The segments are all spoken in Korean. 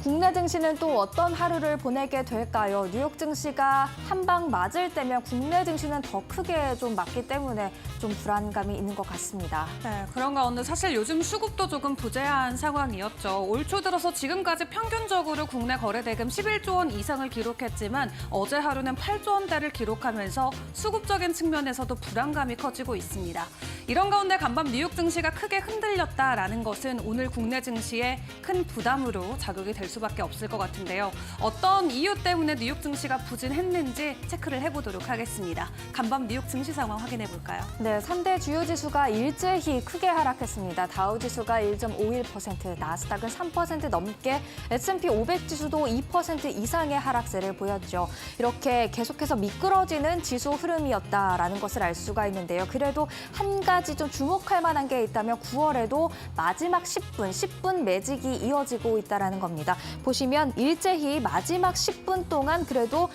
국내 증시는 또 어떤 하루를 보내게 될까요? 뉴욕 증시가 한 방 맞을 때면 국내 증시는 더 크게 좀 맞기 때문에 좀 불안감이 있는 것 같습니다. 네, 그런 가운데 사실 요즘 수급도 조금 부재한 상황이었죠. 올 초 들어서 지금까지 평균적으로 국내 거래대금 11조 원 이상을 기록했지만 어제 하루는 8조 원대를 기록하면서 수급적인 측면에서도 불안감이 커지고 있습니다. 이런 가운데 간밤 뉴욕 증시가 크게 흔들렸다라는 것은 오늘 국내 증시에 큰 부담으로 자극이 될 수밖에 없을 것 같은데요. 어떤 이유 때문에 뉴욕 증시가 부진했는지 체크를 해보도록 하겠습니다. 간밤 뉴욕 증시 상황 확인해 볼까요? 네, 3대 주요 지수가 일제히 크게 하락했습니다. 다우 지수가 1.51%, 나스닥은 3% 넘게, S&P 500 지수도 2% 이상의 하락세를 보였죠. 이렇게 계속해서 미끄러지는 지수 흐름이었다라는 것을 알 수가 있는데요. 그래도 한 가지 좀 주목할 만한 게 있다면 9월에도 마지막 10분 매직이 이어지고 있다는 겁니다. 보시면 일제히 마지막 10분 동안 그래도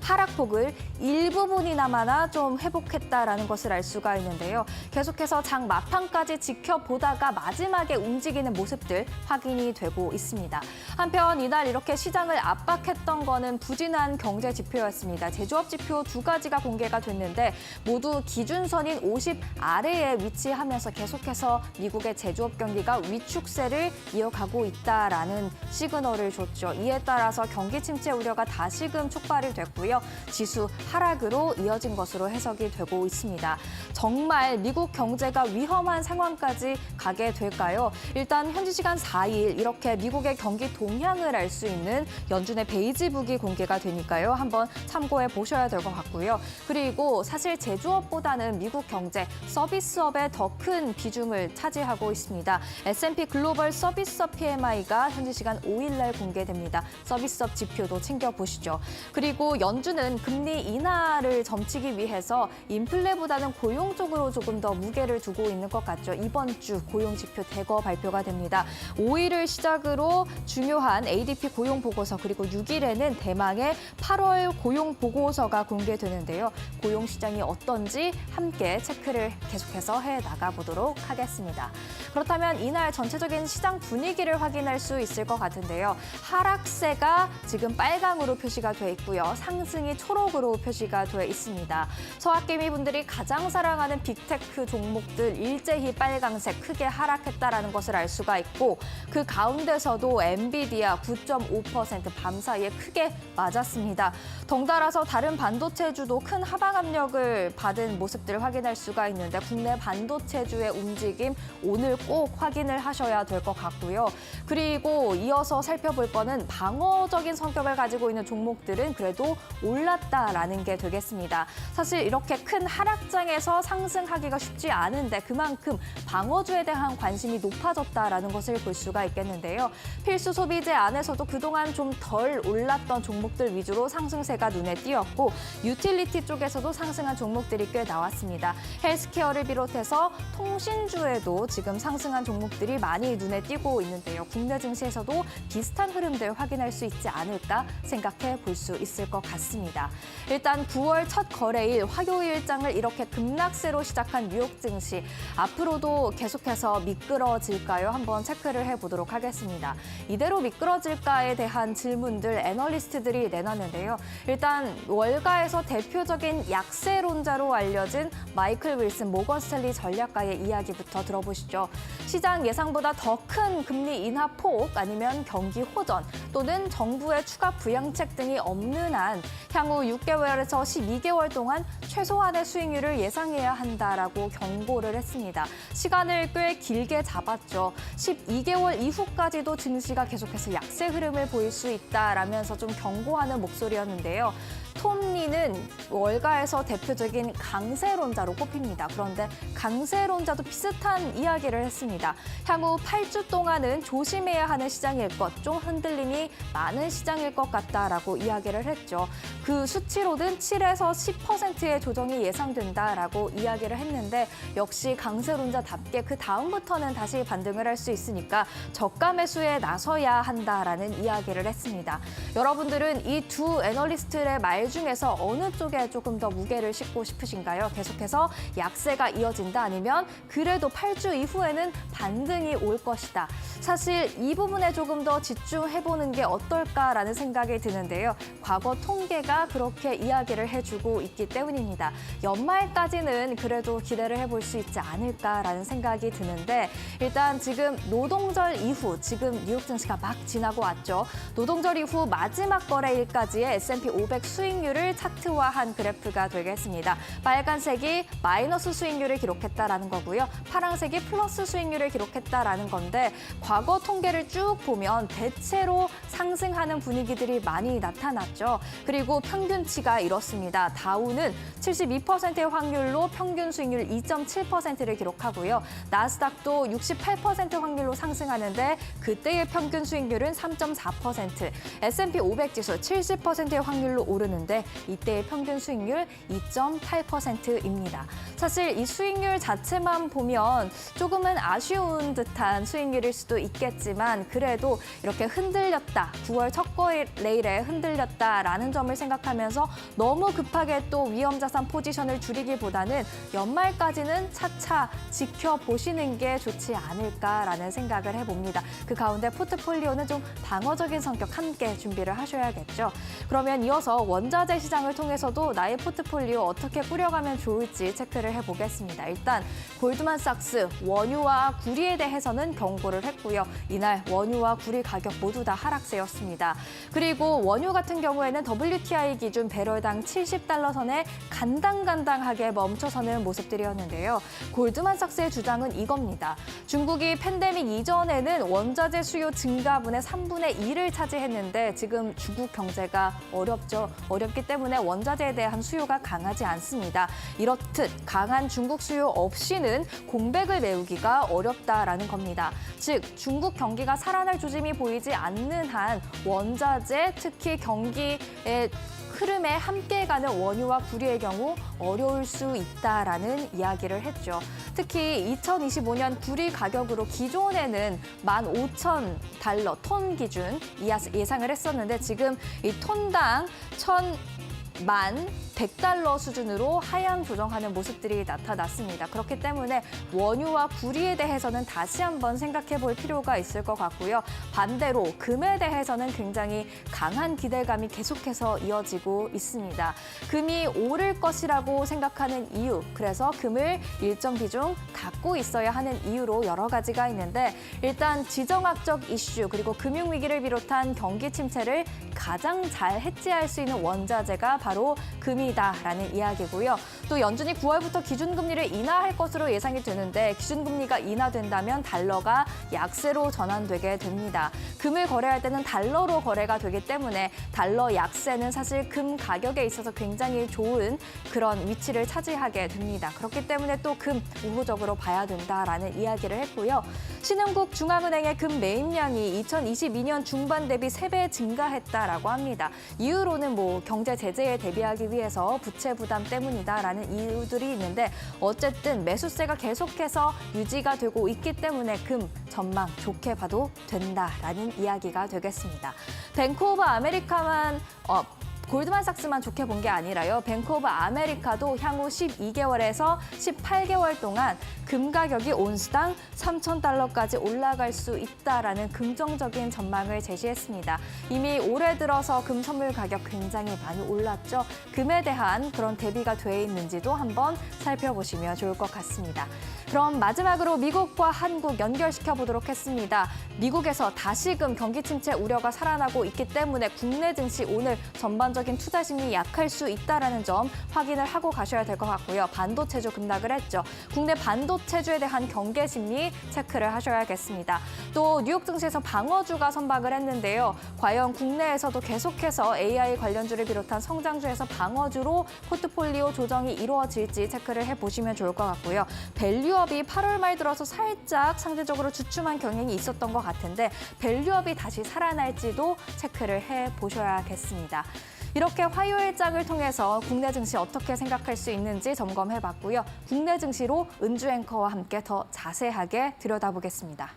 하락폭을 일부분이나마나 좀 회복했다라는 것을 알 수가 있는데요. 계속해서 장 막판까지 지켜보다가 마지막에 움직이는 모습들 확인이 되고 있습니다. 한편 이날 이렇게 시장을 압박했던 거는 부진한 경제 지표였습니다. 제조업 지표 두 가지가 공개가 됐는데 모두 기준선인 50 아래에 위치하면서 계속해서 미국의 제조업 경기가 위축세를 이어가고 있다라는 시그널을 줬죠. 이에 따라서 경기 침체 우려가 다시금 촉발이 됐고요. 지수 하락으로 이어진 것으로 해석이 되고 있습니다. 정말 미국 경제가 위험한 상황까지 가게 될까요? 일단 현지 시간 4일 이렇게 미국의 경기 동향을 알 수 있는 연준의 베이지북이 공개가 되니까요. 한번 참고해 보셔야 될 것 같고요. 그리고 사실 제조업보다는 미국 경제, 서비스업에 더 큰 비중을 차지하고 있습니다. S&P 글로벌 서비스업 PMI가 현지 시간 5일 날 공개됩니다. 서비스업 지표도 챙겨보시죠. 그리고 연준은 금리 인하를 점치기 위해서 인플레보다는 고용 쪽으로 조금 더 무게를 두고 있는 것 같죠. 이번 주 고용 지표 대거 발표가 됩니다. 5일을 시작으로 중요한 ADP 고용 보고서 그리고 6일에는 대망의 8월 고용 보고서가 공개되는데요. 고용 시장이 어떤지 함께 체크를 계속해서 해 나가보도록 하겠습니다. 그렇다면 이날 전체적인 시장 분위기를 확인할 수 있을 것 같은데요. 하락세가 지금 빨강으로 표시가 돼 있고요. 상승이 초록으로 표시가 돼 있습니다. 서학개미 분들이 가장 사랑하는 빅테크 종목들 일제히 빨강색 크게 하락했다라는 것을 알 수가 있고 그 가운데서도 엔비디아 9.5% 밤사이에 크게 맞았습니다. 덩달아서 다른 반도체주도 큰 하방 압력을 받은 모습들을 확인할 수가 있는데 국내 반도체주의 움직임 오늘 꼭 확인을 하셔야 될 것 같고요. 그리고 이어서 살펴볼 거는 방어적인 성격을 가지고 있는 종목들은 그래도 올랐다라는 게 되겠습니다. 사실 이렇게 큰 하락장에서 상승하기가 쉽지 않은데 그만큼 방어주에 대한 관심이 높아졌다라는 것을 볼 수가 있겠는데요. 필수 소비재 안에서도 그동안 좀 덜 올랐던 종목들 위주로 상승세가 눈에 띄었고 유틸리티 쪽에서도 상승한 종목들이 꽤 나왔습니다. 헬스케어를 비롯해서 통신주에도 지금 상승한 종목들이 많이 눈에 띄고 있는데요. 국내 증시에서도 비슷한 흐름들 확인할 수 있지 않을까 생각해 볼 수 있을 것 같습니다. 일단 9월 첫 거래일 화요일장을 이렇게 급락세로 시작한 뉴욕 증시 앞으로도 계속해서 미끄러질까요? 한번 체크를 해보도록 하겠습니다. 이대로 미끄러질까에 대한 질문들 애널리스트들이 내놨는데요. 일단 월가에서 대표적인 약세론자로 알려진 마이클 윌슨 모건 스탠리 전략가의 이야기부터 들어보시죠. 시장 예상보다 더 큰 금리 인하 폭 아니면 경기 호전 또는 정부의 추가 부양책 등이 없는 한 향후 6개월에서 12개월 동안 최소한의 수익률을 예상해야 한다라고 경고를 했습니다. 시간을 꽤 길게 잡았죠. 12개월 이후까지도 증시가 계속해서 약세 흐름을 보일 수 있다라면서 좀 경고하는 목소리였는데요. 톰리는 월가에서 대표적인 강세론자로 꼽힙니다. 그런데 강세론자도 비슷한 이야기를 했습니다. 향후 8주 동안은 조심해야 하는 시장일 것, 좀 흔들림이 많은 시장일 것 같다라고 이야기를 했죠. 그 수치로는 7에서 10%의 조정이 예상된다라고 이야기를 했는데 역시 강세론자답게 그 다음부터는 다시 반등을 할 수 있으니까 저가 매수에 나서야 한다라는 이야기를 했습니다. 여러분들은 이 두 애널리스트의 말 말 중에서 어느 쪽에 조금 더 무게를 싣고 싶으신가요? 계속해서 약세가 이어진다 아니면 그래도 8주 이후에는 반등이 올 것이다. 사실 이 부분에 조금 더 집중해보는 게 어떨까라는 생각이 드는데요. 과거 통계가 그렇게 이야기를 해주고 있기 때문입니다. 연말까지는 그래도 기대를 해볼 수 있지 않을까라는 생각이 드는데 일단 지금 노동절 이후 지금 뉴욕 증시가 막 지나고 왔죠. 노동절 이후 마지막 거래일까지의 S&P 500 수익률을 차트화한 그래프가 되겠습니다. 빨간색이 마이너스 수익률을 기록했다라는 거고요. 파란색이 플러스 수익률을 기록했다라는 건데 과거 통계를 쭉 보면 대체로 상승하는 분위기들이 많이 나타났죠. 그리고 평균치가 이렇습니다. 다우는 72%의 확률로 평균 수익률 2.7%를 기록하고요. 나스닥도 68% 확률로 상승하는데 그때의 평균 수익률은 3.4%, S&P 500 지수 70%의 확률로 오르는데 이때의 평균 수익률 2.8%입니다. 사실 이 수익률 자체만 보면 조금은 아쉬운 듯한 수익률일 수도 있겠지만 그래도 이렇게 흔들렸다, 9월 첫 거래일에 흔들렸다라는 점을 생각하면서 너무 급하게 또 위험자산 포지션을 줄이기보다는 연말까지는 차차 지켜보시는 게 좋지 않을까라는 생각을 해봅니다. 그 가운데 포트폴리오는 좀 방어적인 성격 함께 준비를 하셔야겠죠. 그러면 이어서 원자재 시장을 통해서도 나의 포트폴리오 어떻게 꾸려가면 좋을지 체크를 해보겠습니다. 일단 골드만삭스 원유와 구리에 대해서는 경고를 했고요. 이날 원유와 구리 가격 모두 다 하락세였습니다. 그리고 원유 같은 경우에는 WTI 기준 배럴당 70달러 선에 간당간당하게 멈춰서는 모습들이었는데요. 골드만삭스의 주장은 이겁니다. 중국이 팬데믹 이전에는 원자재 수요 증가분의 3분의 2를 차지했는데 지금 중국 경제가 어렵죠. 어렵기 때문에 원자재에 대한 수요가 강하지 않습니다. 이렇듯 강한 중국 수요 없이는 공백을 메우기가 어렵다라는 겁니다. 즉 중국 경기가 살아날 조짐이 보이지 않는 한 원자재, 특히 경기의 흐름에 함께 가는 원유와 구리의 경우 어려울 수 있다라는 이야기를 했죠. 특히 2025년 구리 가격으로 기존에는 15,000달러 톤 기준 예상을 했었는데 지금 이 톤당 1,100달러 수준으로 하향 조정하는 모습들이 나타났습니다. 그렇기 때문에 원유와 구리에 대해서는 다시 한번 생각해 볼 필요가 있을 것 같고요. 반대로 금에 대해서는 굉장히 강한 기대감이 계속해서 이어지고 있습니다. 금이 오를 것이라고 생각하는 이유, 그래서 금을 일정 비중 갖고 있어야 하는 이유로 여러 가지가 있는데 일단 지정학적 이슈 그리고 금융위기를 비롯한 경기 침체를 가장 잘 해지할 수 있는 원자재가 바로 금이다라는 이야기고요. 또 연준이 9월부터 기준금리를 인하할 것으로 예상이 되는데 기준금리가 인하된다면 달러가 약세로 전환되게 됩니다. 금을 거래할 때는 달러로 거래가 되기 때문에 달러 약세는 사실 금 가격에 있어서 굉장히 좋은 그런 위치를 차지하게 됩니다. 그렇기 때문에 또 금 우호적으로 봐야 된다라는 이야기를 했고요. 신흥국 중앙은행의 금 매입량이 2022년 중반 대비 3배 증가했다라고 합니다. 이유로는 경제 제재에 대비하기 위해서 부채 부담 때문이다라는 이유들이 있는데 어쨌든 매수세가 계속해서 유지가 되고 있기 때문에 금 전망 좋게 봐도 된다라는 이야기가 되겠습니다. 뱅크 오브 아메리카만 골드만삭스만 좋게 본 게 아니라요. 뱅크 오브 아메리카도 향후 12개월에서 18개월 동안 금 가격이 온스당 3,000달러까지 올라갈 수 있다라는 긍정적인 전망을 제시했습니다. 이미 올해 들어서 금 선물 가격 굉장히 많이 올랐죠. 금에 대한 그런 대비가 돼 있는지도 한번 살펴보시면 좋을 것 같습니다. 그럼 마지막으로 미국과 한국 연결시켜 보도록 했습니다. 미국에서 다시금 경기 침체 우려가 살아나고 있기 때문에 국내 증시 오늘 전반적인 투자 심리 약할 수 있다는 점 확인을 하고 가셔야 될 것 같고요. 반도체주 급락을 했죠. 국내 반도체주에 대한 경계 심리 체크를 하셔야겠습니다. 또 뉴욕 증시에서 방어주가 선박을 했는데요. 과연 국내에서도 계속해서 AI 관련주를 비롯한 성장주에서 방어주로 포트폴리오 조정이 이루어질지 체크를 해보시면 좋을 것 같고요. 밸류업이 8월 말 들어서 살짝 상대적으로 주춤한 경향이 있었던 것 같은데 밸류업이 다시 살아날지도 체크를 해보셔야겠습니다. 이렇게 화요일장을 통해서 국내 증시 어떻게 생각할 수 있는지 점검해봤고요. 국내 증시로 은주 앵커와 함께 더 자세하게 들여다보겠습니다.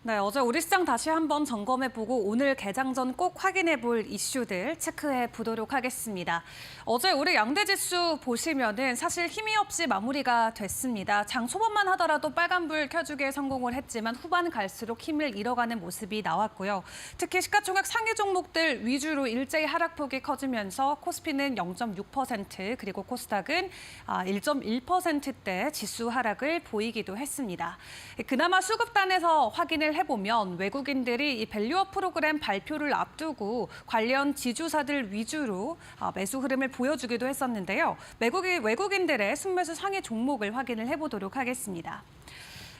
네, 어제 우리 시장 다시 한번 점검해보고 오늘 개장 전 꼭 확인해볼 이슈들 체크해 보도록 하겠습니다. 어제 우리 양대지수 보시면은 사실 힘이 없이 마무리가 됐습니다. 장 초반만 하더라도 빨간불 켜주기에 성공을 했지만 후반 갈수록 힘을 잃어가는 모습이 나왔고요. 특히 시가총액 상위 종목들 위주로 일제히 하락폭이 커지면서 코스피는 0.6% 그리고 코스닥은 1.1%대 지수 하락을 보이기도 했습니다. 그나마 수급단에서 확인을 해보면 외국인들이 이 밸류업 프로그램 발표를 앞두고 관련 지주사들 위주로 매수 흐름을 보여주기도 했었는데요. 외국인들의 순매수 상위 종목을 확인을 해보도록 하겠습니다.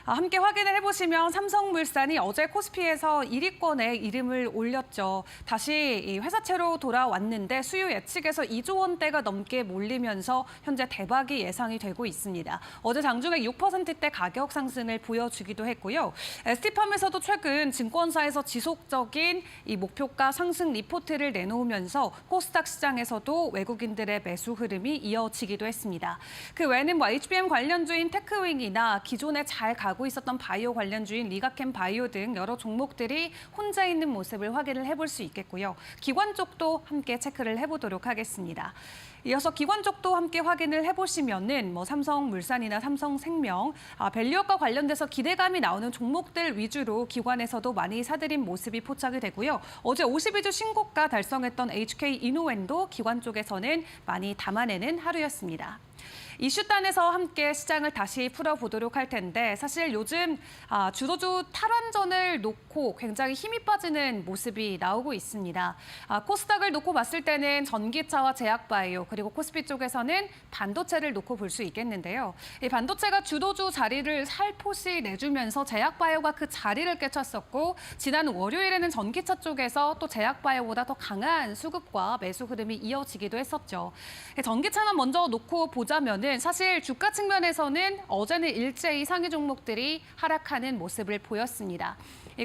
함께 확인을 해보시면 삼성물산이 어제 코스피에서 1위권에 이름을 올렸죠. 다시 이 회사채로 돌아왔는데 수요 예측에서 2조 원대가 넘게 몰리면서 현재 대박이 예상이 되고 있습니다. 어제 장중에 6%대 가격 상승을 보여주기도 했고요. ST팜에서도 최근 증권사에서 지속적인 이 목표가 상승 리포트를 내놓으면서 코스닥 시장에서도 외국인들의 매수 흐름이 이어지기도 했습니다. 그 외에는 HBM 관련주인 테크윙이나 기존에 잘 가고 있었던 바이오 관련주인 리가캠 바이오 등 여러 종목들이 혼자 있는 모습을 확인을 해볼 수 있겠고요. 기관 쪽도 함께 체크를 해보도록 하겠습니다. 이어서 기관 쪽도 함께 확인을 해보시면은 삼성물산이나 삼성생명, 밸류업과 관련돼서 기대감이 나오는 종목들 위주로 기관에서도 많이 사들인 모습이 포착이 되고요. 어제 52주 신고가 달성했던 HK이노엔도 기관 쪽에서는 많이 담아내는 하루였습니다. 이슈단에서 함께 시장을 다시 풀어보도록 할 텐데 사실 요즘 주도주 탈환전을 놓고 굉장히 힘이 빠지는 모습이 나오고 있습니다. 코스닥을 놓고 봤을 때는 전기차와 제약바이오 그리고 코스피 쪽에서는 반도체를 놓고 볼 수 있겠는데요. 이 반도체가 주도주 자리를 살포시 내주면서 제약바이오가 그 자리를 꿰찼었고 지난 월요일에는 전기차 쪽에서 또 제약바이오보다 더 강한 수급과 매수 흐름이 이어지기도 했었죠. 전기차만 먼저 놓고 보자면은 사실 주가 측면에서는 어제는 일제히 상위 종목들이 하락하는 모습을 보였습니다.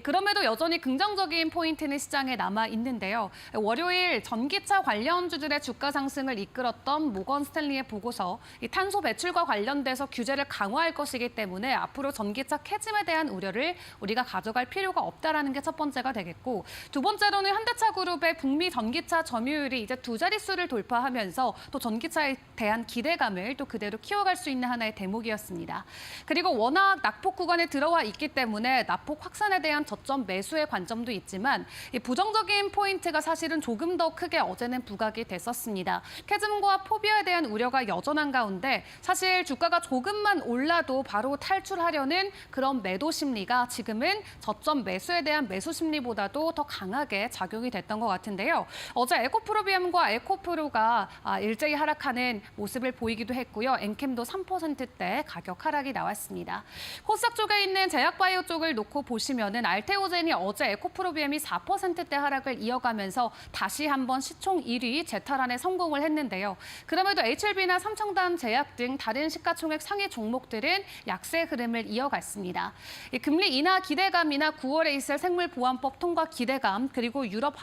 그럼에도 여전히 긍정적인 포인트는 시장에 남아 있는데요. 월요일 전기차 관련주들의 주가 상승을 이끌었던 모건 스탠리의 보고서, 이 탄소 배출과 관련돼서 규제를 강화할 것이기 때문에 앞으로 전기차 캐즘에 대한 우려를 우리가 가져갈 필요가 없다라는 게 첫 번째가 되겠고, 두 번째로는 현대차 그룹의 북미 전기차 점유율이 이제 두 자릿수를 돌파하면서 또 전기차에 대한 기대감을 또 그대로 키워갈 수 있는 하나의 대목이었습니다. 그리고 워낙 낙폭 구간에 들어와 있기 때문에 낙폭 확산에 대한 저점 매수의 관점도 있지만 이 부정적인 포인트가 사실은 조금 더 크게 어제는 부각이 됐었습니다. 캐즘과 포비아에 대한 우려가 여전한 가운데 사실 주가가 조금만 올라도 바로 탈출하려는 그런 매도 심리가 지금은 저점 매수에 대한 매수 심리보다도 더 강하게 작용이 됐던 것 같은데요. 어제 에코프로비엠과 에코프로가 일제히 하락하는 모습을 보이기도 했고요. 엔캠도 3%대 가격 하락이 나왔습니다. 코스닥 쪽에 있는 제약바이오 쪽을 놓고 보시면은 알테오젠이 어제 에코프로비엠이 4%대 하락을 이어가면서 다시 한번 시총 1위 재탈환에 성공을 했는데요. 그럼에도 HLB나 삼청담 제약 등 다른 시가총액 상위 종목들은 약세 흐름을 이어갔습니다. 금리 인하 기대감이나 9월에 있을 생물보안법 통과 기대감 그리고 유럽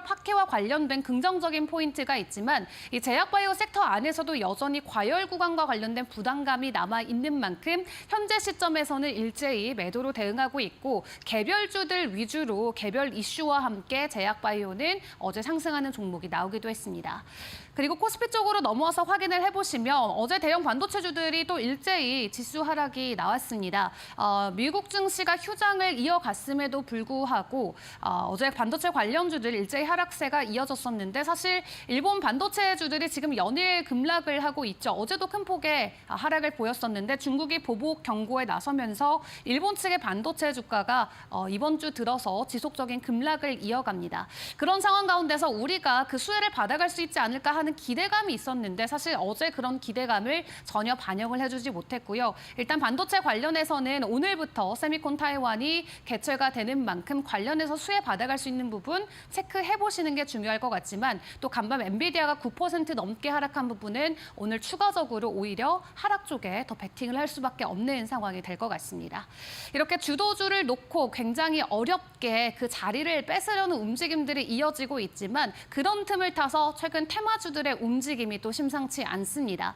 학회와 관련된 긍정적인 포인트가 있지만 이 제약바이오 섹터 안에서도 여전히 과열 구간과 관련된 부담감이 남아 있는 만큼 현재 시점에서는 일제히 매도로 대응하고 있고 개별주들 위주로 개별 이슈와 함께 제약바이오는 어제 상승하는 종목이 나오기도 했습니다. 그리고 코스피 쪽으로 넘어와서 확인을 해보시면 어제 대형 반도체주들이 또 일제히 지수 하락이 나왔습니다. 미국 증시가 휴장을 이어갔음에도 불구하고 어제 반도체 관련주들 일제히 하락세가 이어졌었는데 사실 일본 반도체주들이 지금 연일 급락을 하고 있죠. 어제도 큰 폭의 하락을 보였었는데 중국이 보복 경고에 나서면서 일본 측의 반도체 주가가 이번 주 들어서 지속적인 급락을 이어갑니다. 그런 상황 가운데서 우리가 그 수혜를 받아갈 수 있지 않을까 하는 기대감이 있었는데 사실 어제 그런 기대감을 전혀 반영을 해주지 못했고요. 일단 반도체 관련해서는 오늘부터 세미콘 타이완이 개최가 되는 만큼 관련해서 수혜 받아갈 수 있는 부분 체크 체크해 보시는 게 중요할 것 같지만 또 간밤 엔비디아가 9% 넘게 하락한 부분은 오늘 추가적으로 오히려 하락 쪽에 더 베팅을 할 수밖에 없는 상황이 될 것 같습니다. 이렇게 주도주를 놓고 굉장히 어렵게 그 자리를 뺏으려는 움직임들이 이어지고 있지만 그런 틈을 타서 최근 테마주들의 움직임이 또 심상치 않습니다.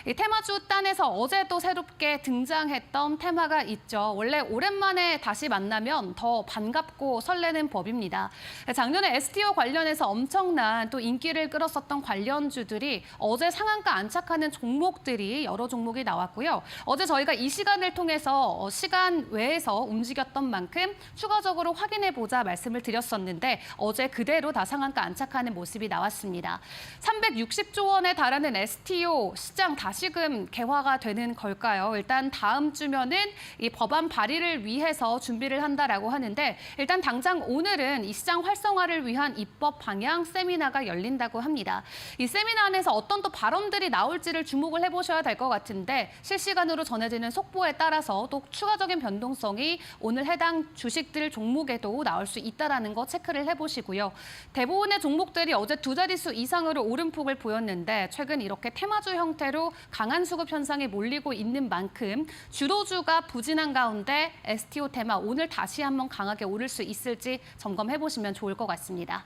이 테마주 단에서 어제 또 새롭게 등장했던 테마가 있죠. 원래 오랜만에 다시 만나면 더 반갑고 설레는 법입니다. 작년에 STO 관련해서 엄청난 또 인기를 끌었었던 관련주들이 어제 상한가 안착하는 종목들이 여러 종목이 나왔고요. 어제 저희가 이 시간을 통해서 시간 외에서 움직였던 만큼 추가적으로 확인해보자 말씀을 드렸었는데 어제 그대로 다 상한가 안착하는 모습이 나왔습니다. 360조 원에 달하는 STO 시장 다시금 개화가 되는 걸까요? 일단 다음 주면은 이 법안 발의를 위해서 준비를 한다라고 하는데 일단 당장 오늘은 이 시장 활성화를 위한 입법 방향 세미나가 열린다고 합니다. 이 세미나 안에서 어떤 또 발언들이 나올지를 주목을 해보셔야 될 것 같은데 실시간으로 전해지는 속보에 따라서 또 추가적인 변동성이 오늘 해당 주식들 종목에도 나올 수 있다는 거 체크를 해보시고요. 대부분의 종목들이 어제 두 자릿수 이상으로 오름폭을 보였는데 최근 이렇게 테마주 형태로 강한 수급 현상이 몰리고 있는 만큼 주도주가 부진한 가운데 STO 테마 오늘 다시 한번 강하게 오를 수 있을지 점검해보시면 좋을 것 같습니다.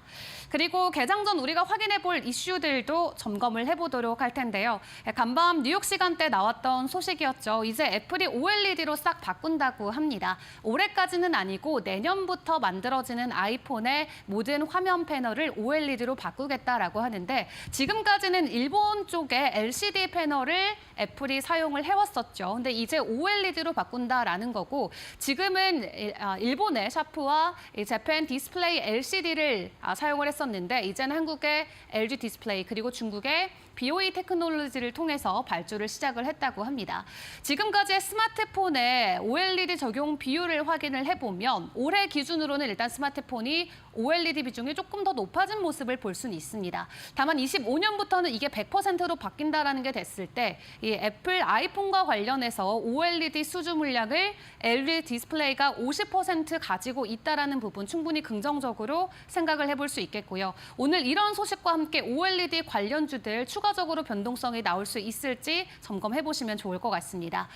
그리고 개장 전 우리가 확인해볼 이슈들도 점검을 해보도록 할 텐데요. 간밤 뉴욕 시간대 나왔던 소식이었죠. 이제 애플이 OLED로 싹 바꾼다고 합니다. 올해까지는 아니고 내년부터 만들어지는 아이폰의 모든 화면 패널을 OLED로 바꾸겠다라고 하는데 지금까지는 일본 쪽에 LCD 패널을 애플이 사용을 해왔었죠. 근데 이제 OLED로 바꾼다라는 거고 지금은 일본의 샤프와 재팬 디스플레이 LCD를 사용을 했었는데 이제는 한국의 LG 디스플레이 그리고 중국의 BOE 테크놀로지를 통해서 발주를 시작을 했다고 합니다. 지금까지의 스마트폰의 OLED 적용 비율을 확인을 해보면 올해 기준으로는 일단 스마트폰이 OLED 비중이 조금 더 높아진 모습을 볼 수는 있습니다. 다만 25년부터는 이게 100%로 바뀐다는 게 됐을 때 이 애플 아이폰과 관련해서 OLED 수주 물량을 LG 디스플레이가 50% 가지고 있다는 부분 충분히 긍정적으로 생각을 해볼 수 있겠고요. 오늘 이런 소식과 함께 OLED 관련주들 추가적으로 변동성이 나올 수 있을지 점검해보시면 좋을 것 같습니다.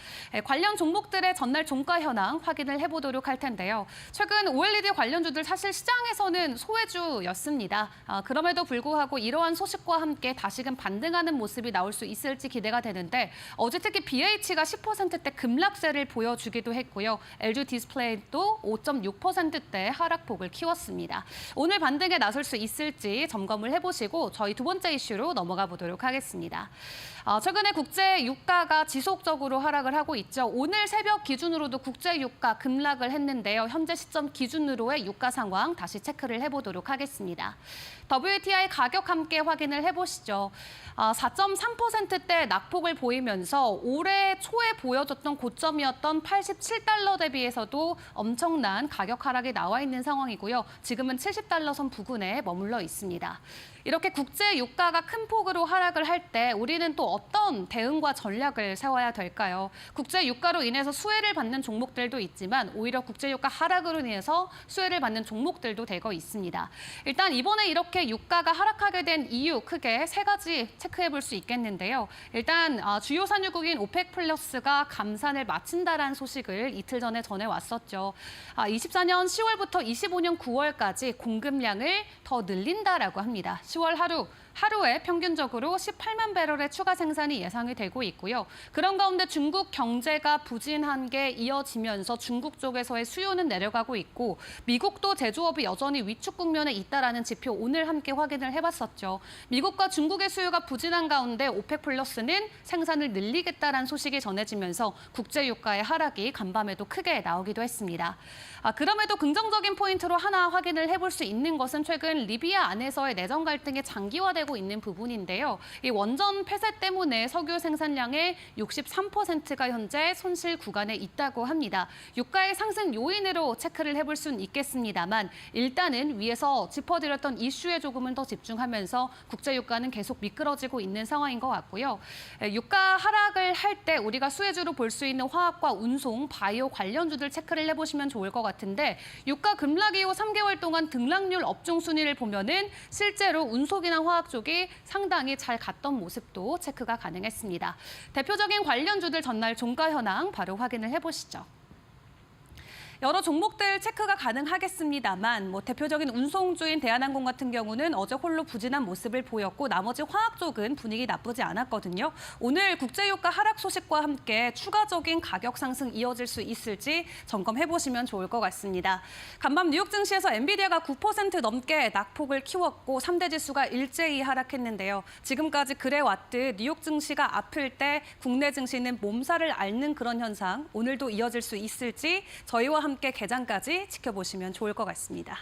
관련 종목들의 전날 종가 현황 확인을 해보도록 할 텐데요. 최근 OLED 관련주들 사실 시장에서는 소외주였습니다. 그럼에도 불구하고 이러한 소식과 함께 다시금 반등하는 모습이 나올 수 있을지 기대가 되는데 어제 특히 BH가 10%대 급락세를 보여주기도 했고요. LG 디스플레이도 5.6%대 하락폭을 키웠습니다. 오늘 반등에 나설 수 있을지 점검을 해보시고 저희 두 번째 이슈로 넘어가 보도록 하겠습니다. 최근에 국제 유가가 지속적으로 하락을 하고 있죠. 오늘 새벽 기준으로도 국제 유가 급락을 했는데요. 현재 시점 기준으로의 유가 상황 다시 체크를 해보도록 하겠습니다. WTI 가격 함께 확인을 해보시죠. 4.3%대 낙폭을 보이면서 올해 초에 보여줬던 고점이었던 87달러 대비해서도 엄청난 가격 하락이 나와 있는 상황이고요. 지금은 70달러 선 부근에 머물러 있습니다. 이렇게 국제 유가가 큰 폭으로 하락을 할 때 우리는 또 어떤 대응과 전략을 세워야 될까요? 국제 유가로 인해서 수혜를 받는 종목들도 있지만 오히려 국제 유가 하락으로 인해서 수혜를 받는 종목들도 대거 있습니다. 일단 이번에 이렇게 유가가 하락하게 된 이유 크게 세 가지 체크해 볼 수 있겠는데요. 일단 주요 산유국인 오펙 플러스가 감산을 마친다라는 소식을 이틀 전에 전해왔었죠. 24년 10월부터 25년 9월까지 공급량을 더 늘린다라고 합니다. 10월 하루에 평균적으로 18만 배럴의 추가 생산이 예상이 되고 있고요. 그런 가운데 중국 경제가 부진한 게 이어지면서 중국 쪽에서의 수요는 내려가고 있고 미국도 제조업이 여전히 위축 국면에 있다라는 지표 오늘 함께 확인을 해봤었죠. 미국과 중국의 수요가 부진한 가운데 오펙 플러스는 생산을 늘리겠다라는 소식이 전해지면서 국제 유가의 하락이 간밤에도 크게 나오기도 했습니다. 그럼에도 긍정적인 포인트로 하나 확인을 해볼 수 있는 것은 최근 리비아 안에서의 내정 갈등이 장기화되고 있는 부분인데요. 이 원전 폐쇄 때문에 석유 생산량의 63%가 현재 손실 구간에 있다고 합니다. 유가의 상승 요인으로 체크를 해볼 수는 있겠습니다만 일단은 위에서 짚어드렸던 이슈에 조금은 더 집중하면서 국제 유가는 계속 미끄러지고 있는 상황인 것 같고요. 유가 하락을 할 때 우리가 수혜주로 볼 수 있는 화학과 운송, 바이오 관련주들 체크를 해보시면 좋을 것 같은데 유가 급락 이후 3개월 동안 등락률 업종 순위를 보면은 실제로 운송이나 화학 쪽이 상당히 잘 갔던 모습도 체크가 가능했습니다. 대표적인 관련주들 전날 종가 현황 바로 확인을 해보시죠. 여러 종목들 체크가 가능하겠습니다만 대표적인 운송주인 대한항공 같은 경우는 어제 홀로 부진한 모습을 보였고 나머지 화학 쪽은 분위기 나쁘지 않았거든요. 오늘 국제유가 하락 소식과 함께 추가적인 가격 상승 이어질 수 있을지 점검해보시면 좋을 것 같습니다. 간밤 뉴욕 증시에서 엔비디아가 9% 넘게 낙폭을 키웠고 3대 지수가 일제히 하락했는데요. 지금까지 그래왔듯 뉴욕 증시가 아플 때 국내 증시는 몸살을 앓는 그런 현상 오늘도 이어질 수 있을지 저희와 함께 개장까지 지켜보시면 좋을 것 같습니다.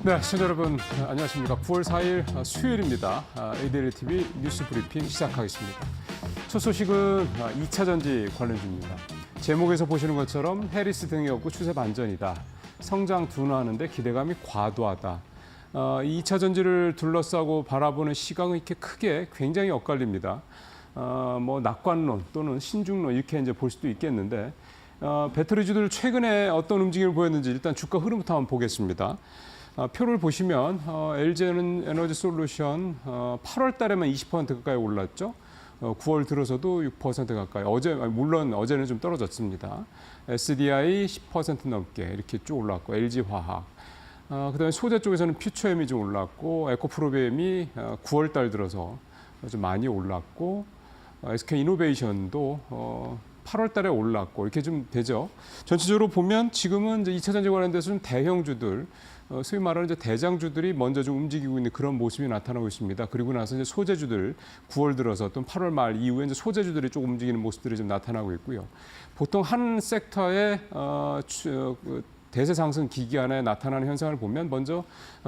네, 시청자 여러분 안녕하십니까. 9월 4일 수요일입니다. ADL TV 뉴스 브리핑 시작하겠습니다. 첫 소식은 2차 전지 관련주입니다. 제목에서 보시는 것처럼 해리스 등이 없고 추세 반전이다. 성장 둔화하는데 기대감이 과도하다. 이 2차 전지를 둘러싸고 바라보는 시각은 이렇게 크게 굉장히 엇갈립니다. 낙관론 또는 신중론 이렇게 이제 볼 수도 있겠는데 배터리주들 최근에 어떤 움직임을 보였는지 일단 주가 흐름부터 한번 보겠습니다. 표를 보시면 LG 에너지 솔루션 8월 달에만 20% 가까이 올랐죠. 9월 들어서도 6% 가까이. 물론 어제는 좀 떨어졌습니다. SDI 10% 넘게 이렇게 쭉 올랐고 LG 화학. 그다음에 소재 쪽에서는 퓨처엠이 좀 올랐고 에코프로비엠이 9월 달 들어서 좀 많이 올랐고 SK 이노베이션도 8월 달에 올랐고 이렇게 좀 되죠. 전체적으로 보면 지금은 이제 2차 전지 관련돼서 좀 대형주들 소위 말하는 이제 대장주들이 먼저 좀 움직이고 있는 그런 모습이 나타나고 있습니다. 그리고 나서 이제 소재주들 9월 들어서 또 8월 말 이후에 이제 소재주들이 조금 움직이는 모습들이 좀 나타나고 있고요. 보통 한 섹터의 대세 상승 기기안에 나타나는 현상을 보면 먼저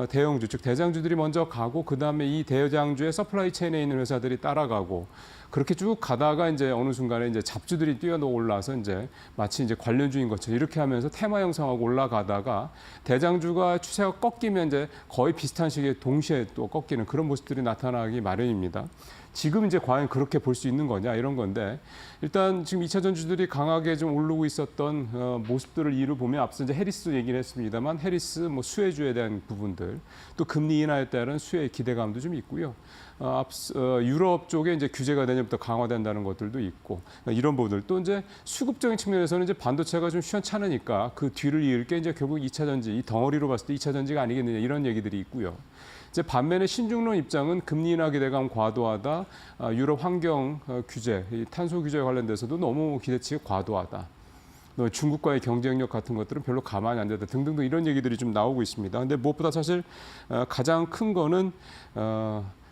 대형주, 즉 대장주들이 먼저 가고 그다음에 이 대장주의 서플라이 체인에 있는 회사들이 따라가고 그렇게 쭉 가다가 이제 어느 순간에 이제 잡주들이 뛰어올라서 이제 마치 이제 관련주인 것처럼 이렇게 하면서 테마 형성하고 올라가다가 대장주가 추세가 꺾이면 이제 거의 비슷한 시기에 동시에 또 꺾이는 그런 모습들이 나타나기 마련입니다. 지금 이제 과연 그렇게 볼 수 있는 거냐 이런 건데 일단 지금 2차 전주들이 강하게 좀 오르고 있었던 모습들을 이유를 보면 앞서 이제 해리스 얘기를 했습니다만 해리스 수혜주에 대한 부분들 또 금리 인하에 따른 수혜 기대감도 좀 있고요. 유럽 쪽에 이제 규제가 내년부터 강화된다는 것들도 있고 이런 부분들 또 이제 수급적인 측면에서는 이제 반도체가 좀 시원찮으니까 그 뒤를 이을 게 이제 결국 2차 전지 이 덩어리로 봤을 때 2차 전지가 아니겠느냐 이런 얘기들이 있고요. 이제 반면에 신중론 입장은 금리 인하 기대감 과도하다. 유럽 환경 규제, 탄소 규제에 관련돼서도 너무 기대치가 과도하다. 중국과의 경쟁력 같은 것들은 별로 가만히 안 된다 등등등 이런 얘기들이 좀 나오고 있습니다. 근데 무엇보다 사실 가장 큰 거는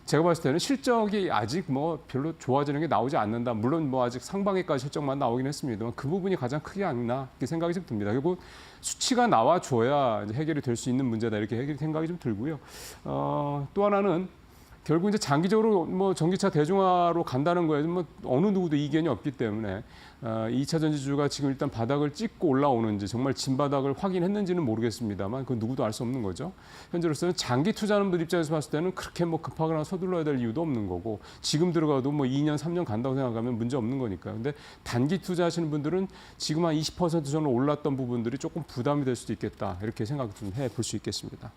제가 봤을 때는 실적이 아직 별로 좋아지는 게 나오지 않는다. 물론 아직 상반기까지 실적만 나오긴 했습니다만 그 부분이 가장 크게 아니나 이렇게 생각이 좀 듭니다. 그리고 수치가 나와줘야 이제 해결이 될 수 있는 문제다 이렇게 생각이 좀 들고요. 또 하나는 결국 이제 장기적으로 뭐 전기차 대중화로 간다는 거에 뭐 어느 누구도 이견이 없기 때문에 2차 전지주가 지금 일단 바닥을 찍고 올라오는지 정말 진바닥을 확인했는지는 모르겠습니다만 그건 누구도 알 수 없는 거죠. 현재로서는 장기 투자하는 분들 입장에서 봤을 때는 그렇게 뭐 급하거나 서둘러야 될 이유도 없는 거고 지금 들어가도 뭐 2년, 3년 간다고 생각하면 문제 없는 거니까요. 근데 단기 투자하시는 분들은 지금 한 20% 정도 올랐던 부분들이 조금 부담이 될 수도 있겠다. 이렇게 생각 좀 해볼 수 있겠습니다.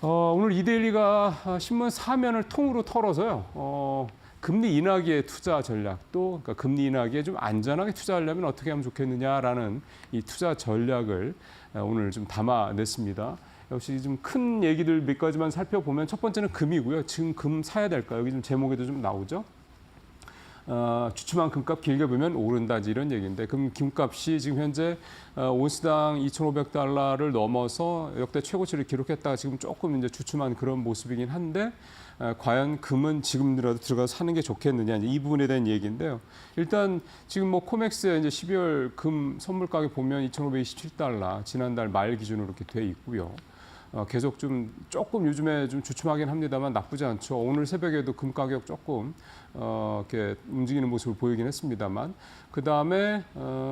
오늘 이데일리가 신문 4면을 통으로 털어서요. 금리 인하기의 투자 전략도 그러니까 금리 인하기에 좀 안전하게 투자하려면 어떻게 하면 좋겠느냐라는 이 투자 전략을 오늘 좀 담아냈습니다. 역시 좀 큰 얘기들 몇 가지만 살펴보면 첫 번째는 금이고요. 지금 금 사야 될까? 여기 좀 제목에도 좀 나오죠. 주춤한 금값 길게 보면 오른다 이런 얘기인데 금값이 지금 현재 온스당 2,500달러를 넘어서 역대 최고치를 기록했다가 지금 조금 이제 주춤한 그런 모습이긴 한데 과연 금은 지금이라도 들어가서 사는 게 좋겠느냐 이 부분에 대한 얘기인데요. 일단 지금 뭐 코맥스의 이제 12월 금 선물 가격 보면 2,527달러 지난달 말 기준으로 이렇게 돼 있고요. 계속 좀 조금 요즘에 좀 주춤하긴 합니다만 나쁘지 않죠. 오늘 새벽에도 금 가격 조금 이렇게 움직이는 모습을 보이긴 했습니다만 그 다음에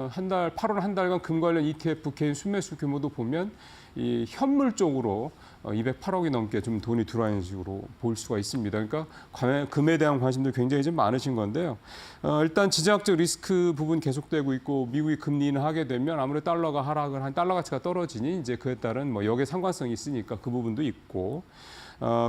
한 달 8월 한 달간 금 관련 ETF 개인 순매수 규모도 보면 이 현물 쪽으로 208억이 넘게 좀 돈이 들어와 있는 식으로 볼 수가 있습니다. 그러니까 금에 대한 관심도 굉장히 좀 많으신 건데요. 일단 지정학적 리스크 부분 계속되고 있고 미국이 금리 인하하게 되면 아무래도 달러가 하락을 한 달러 가치가 떨어지니 이제 그에 따른 뭐 역의 상관성이 있으니까 그 부분도 있고.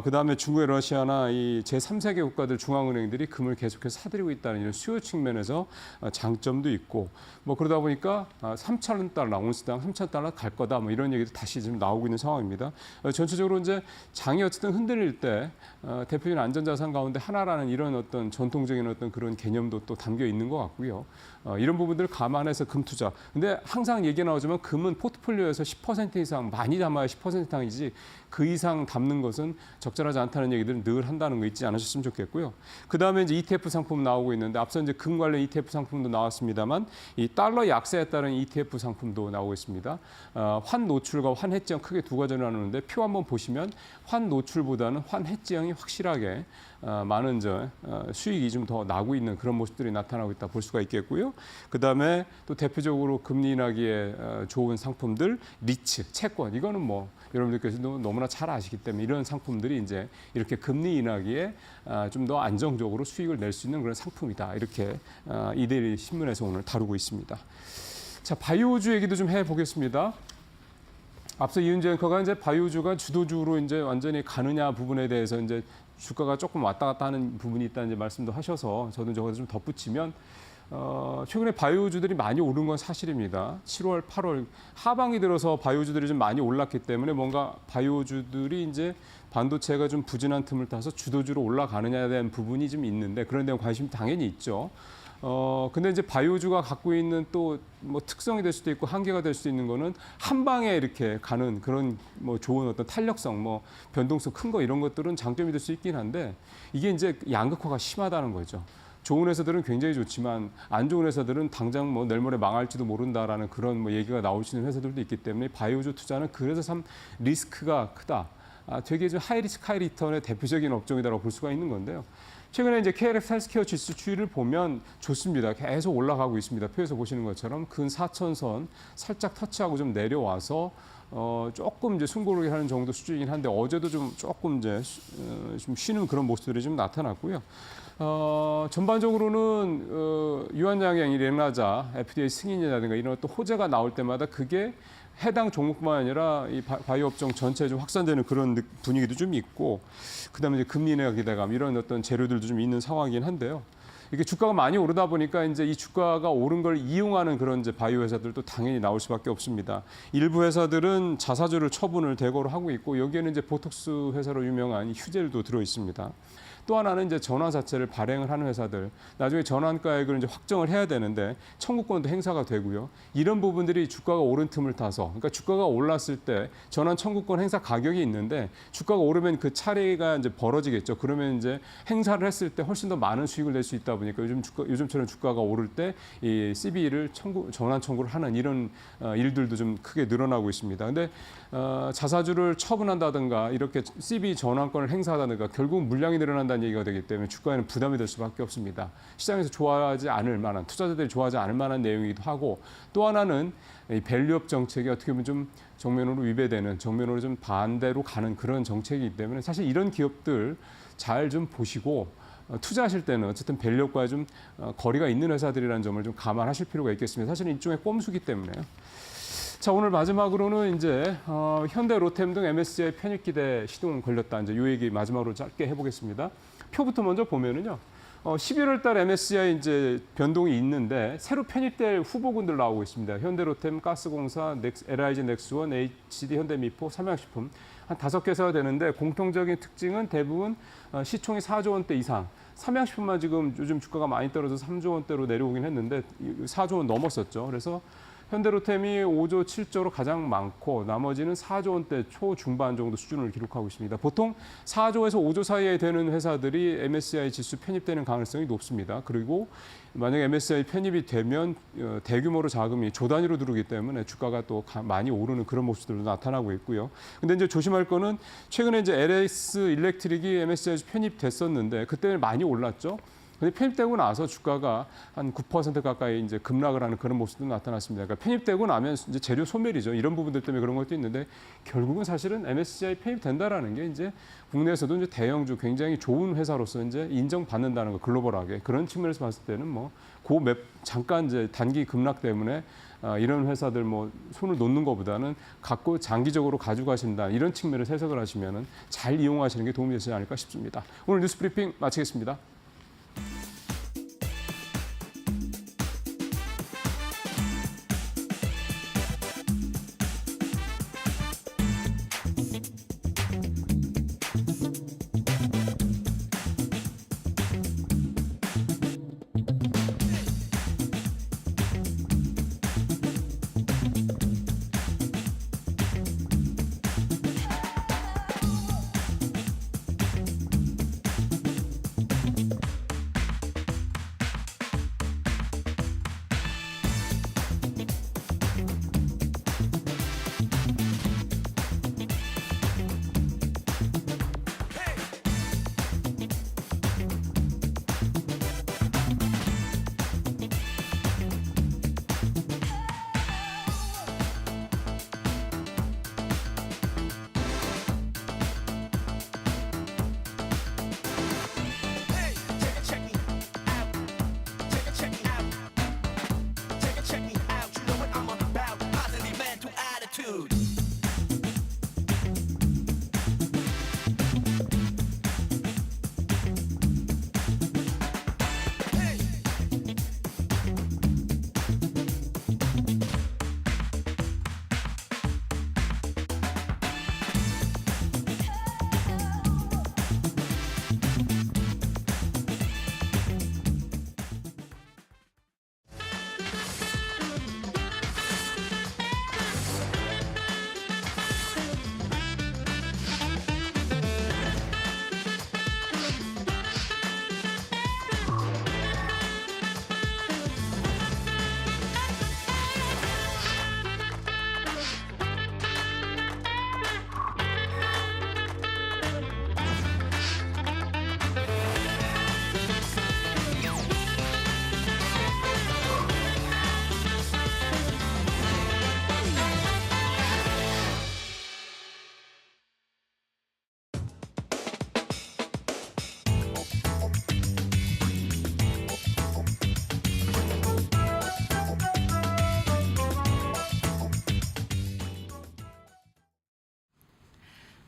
그다음에 중국의 러시아나 이 제3세계 국가들 중앙은행들이 금을 계속해서 사들이고 있다는 이런 수요 측면에서 장점도 있고 뭐 그러다 보니까 3,000달러 온스당 3,000달러 갈 거다 뭐 이런 얘기도 다시 지금 나오고 있는 상황입니다. 전체적으로 이제 장이 어쨌든 흔들릴 때 대표적인 안전자산 가운데 하나라는 이런 어떤 전통적인 어떤 그런 개념도 또 담겨 있는 것 같고요. 이런 부분들을 감안해서 금 투자. 근데 항상 얘기 나오지만 금은 포트폴리오에서 10% 이상 많이 담아야 10% 이상이지 그 이상 담는 것은 적절하지 않다는 얘기들은 늘 한다는 거 잊지 않으셨으면 좋겠고요. 그 다음에 이제 ETF 상품 나오고 있는데 앞서 이제 금 관련 ETF 상품도 나왔습니다만 이 달러 약세에 따른 ETF 상품도 나오고 있습니다. 환 노출과 환 해지형 크게 두 가지로 나누는데 표 한번 보시면 환 노출보다는 환 해지형이 확실하게 많은 수익이 좀 더 나고 있는 그런 모습들이 나타나고 있다 볼 수가 있겠고요. 그 다음에 또 대표적으로 금리 인하기에 좋은 상품들 리츠, 채권 이거는 뭐 여러분들께서도 너무나 잘 아시기 때문에 이런 상품들이 이제 이렇게 금리 인하기에 좀 더 안정적으로 수익을 낼 수 있는 그런 상품이다. 이렇게 이데일리 신문에서 오늘 다루고 있습니다. 자, 바이오주 얘기도 좀 해보겠습니다. 앞서 이은재 앵커가 이제 바이오주가 주도주로 이제 완전히 가느냐 부분에 대해서 이제 주가가 조금 왔다 갔다 하는 부분이 있다는 이제 말씀도 하셔서 저도 저거 좀 덧붙이면 최근에 바이오주들이 많이 오른 건 사실입니다. 7월, 8월 하반기 들어서 바이오주들이 좀 많이 올랐기 때문에 뭔가 바이오주들이 이제 반도체가 좀 부진한 틈을 타서 주도주로 올라가느냐에 대한 부분이 좀 있는데 그런 데 관심이 당연히 있죠. 근데 이제 바이오주가 갖고 있는 또 뭐 특성이 될 수도 있고 한계가 될 수 있는 거는 한 방에 이렇게 가는 그런 뭐 좋은 어떤 탄력성, 뭐 변동성 큰 거 이런 것들은 장점이 될 수 있긴 한데 이게 이제 양극화가 심하다는 거죠. 좋은 회사들은 굉장히 좋지만 안 좋은 회사들은 당장 뭐 내일 모레 망할지도 모른다라는 그런 뭐 얘기가 나올 수 있는 회사들도 있기 때문에 바이오주 투자는 그래서 참 리스크가 크다. 되게 좀 하이 리스크 하이 리턴의 대표적인 업종이다라고 볼 수가 있는 건데요. 최근에 이제 KLX 헬스케어 지수 추이를 보면 좋습니다. 계속 올라가고 있습니다. 표에서 보시는 것처럼 근 4천선 살짝 터치하고 좀 내려와서 조금 이제 숨고르기 하는 정도 수준이긴 한데 어제도 좀 조금 이제 좀 쉬는 그런 모습들이 좀 나타났고요. 전반적으로는 유한양행, 렌라자, FDA 승인이라든가 이런 또 호재가 나올 때마다 그게 해당 종목뿐만 아니라 이 바이오 업종 전체에 좀 확산되는 그런 분위기도 좀 있고, 그다음에 이제 금리 인하 기대감 이런 어떤 재료들도 좀 있는 상황이긴 한데요. 이게 주가가 많이 오르다 보니까 이제 이 주가가 오른 걸 이용하는 그런 이제 바이오 회사들도 당연히 나올 수밖에 없습니다. 일부 회사들은 자사주를 처분을 대거로 하고 있고 여기에는 이제 보톡스 회사로 유명한 휴젤도 들어 있습니다. 또 하나는 이제 전환 자체를 발행을 하는 회사들, 나중에 전환가액을 이제 확정을 해야 되는데 청구권도 행사가 되고요. 이런 부분들이 주가가 오른 틈을 타서, 그러니까 주가가 올랐을 때 전환 청구권 행사 가격이 있는데 주가가 오르면 그 차례가 이제 벌어지겠죠. 그러면 이제 행사를 했을 때 훨씬 더 많은 수익을 낼 수 있다 보니까 요즘처럼 주가가 오를 때 이 CB를 전환 청구를 하는 이런 일들도 좀 크게 늘어나고 있습니다. 근데 자사주를 처분한다든가 이렇게 CB 전환권을 행사하다든가 결국 물량이 늘어난다는 얘기가 되기 때문에 주가에는 부담이 될 수밖에 없습니다. 시장에서 좋아하지 않을 만한, 투자자들이 좋아하지 않을 만한 내용이기도 하고, 또 하나는 이 밸류업 정책이 어떻게 보면 좀 정면으로 위배되는, 정면으로 좀 반대로 가는 그런 정책이기 때문에 사실 이런 기업들 잘 좀 보시고 투자하실 때는 어쨌든 밸류업과 좀 거리가 있는 회사들이라는 점을 좀 감안하실 필요가 있겠습니다. 사실은 일종의 꼼수기 때문에요. 자, 오늘 마지막으로는 이제 현대, 로템 등 MSCI 편입 기대 시동 걸렸다. 이제 이 얘기 마지막으로 짧게 해보겠습니다. 표부터 먼저 보면은요. 11월 달 MSCI 이제 변동이 있는데 새로 편입될 후보군들 나오고 있습니다. 현대로템, 가스공사, LIG 넥스원, HD 현대미포, 삼양식품 한 5개사가 되는데 공통적인 특징은 대부분 시총이 4조 원대 이상. 삼양식품만 지금 요즘 주가가 많이 떨어져서 3조 원대로 내려오긴 했는데 4조 원 넘었었죠. 그래서 현대로템이 5조 7조로 가장 많고 나머지는 4조 원대 초중반 정도 수준을 기록하고 있습니다. 보통 4조에서 5조 사이에 되는 회사들이 MSCI 지수 편입되는 가능성이 높습니다. 그리고 만약에 MSCI 편입이 되면 대규모로 자금이 조 단위로 들어오기 때문에 주가가 또 많이 오르는 그런 모습들도 나타나고 있고요. 근데 이제 조심할 거는 최근에 이제 LS 일렉트릭이 MSCI 편입됐었는데 그때는 많이 올랐죠. 근데 편입되고 나서 주가가 한 9% 가까이 이제 급락을 하는 그런 모습도 나타났습니다. 그러니까 편입되고 나면 이제 재료 소멸이죠. 이런 부분들 때문에 그런 것도 있는데 결국은 사실은 MSCI 편입된다라는 게 이제 국내에서도 이제 대형주 굉장히 좋은 회사로서 이제 인정받는다는 거, 글로벌하게 그런 측면에서 봤을 때는 뭐 잠깐 이제 단기 급락 때문에 이런 회사들 뭐 손을 놓는 것보다는 갖고 장기적으로 가져가신다 이런 측면에서 해석을 하시면은 잘 이용하시는 게 도움이 되지 않을까 싶습니다. 오늘 뉴스 브리핑 마치겠습니다.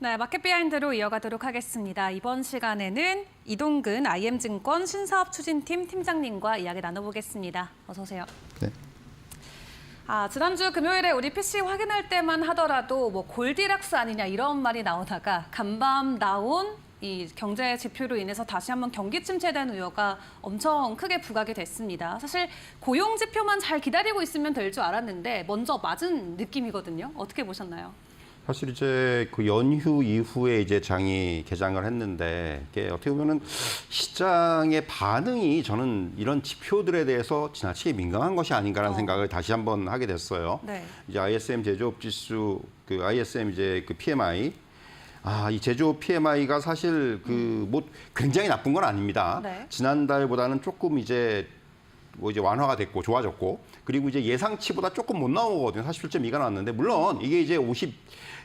네, 마켓 비하인드로 이어가도록 하겠습니다. 이번 시간에는 이동근 IM증권 신사업 추진팀 팀장님과 이야기 나눠보겠습니다. 어서 오세요. 네. 지난주 금요일에 우리 PC 확인할 때만 하더라도 뭐 골디락스 아니냐 이런 말이 나오다가 간밤 나온 이 경제 지표로 인해서 다시 한번 경기 침체에 대한 우려가 엄청 크게 부각이 됐습니다. 사실 고용 지표만 잘 기다리고 있으면 될 줄 알았는데 먼저 맞은 느낌이거든요. 어떻게 보셨나요? 사실 이제 그 연휴 이후에 이제 장이 개장을 했는데 이게 어떻게 보면은 시장의 반응이 저는 이런 지표들에 대해서 지나치게 민감한 것이 아닌가라는 생각을 다시 한번 하게 됐어요. 네. 이제 ISM 제조업 지수 그 ISM 이제 그 PMI 이 제조업 PMI가 사실 그 뭐 굉장히 나쁜 건 아닙니다. 네. 지난달보다는 조금 이제 뭐 이제 완화가 됐고 좋아졌고 그리고 이제 예상치보다 조금 못 나온 거거든요. 47.2가 나왔는데 물론 이게 이제 50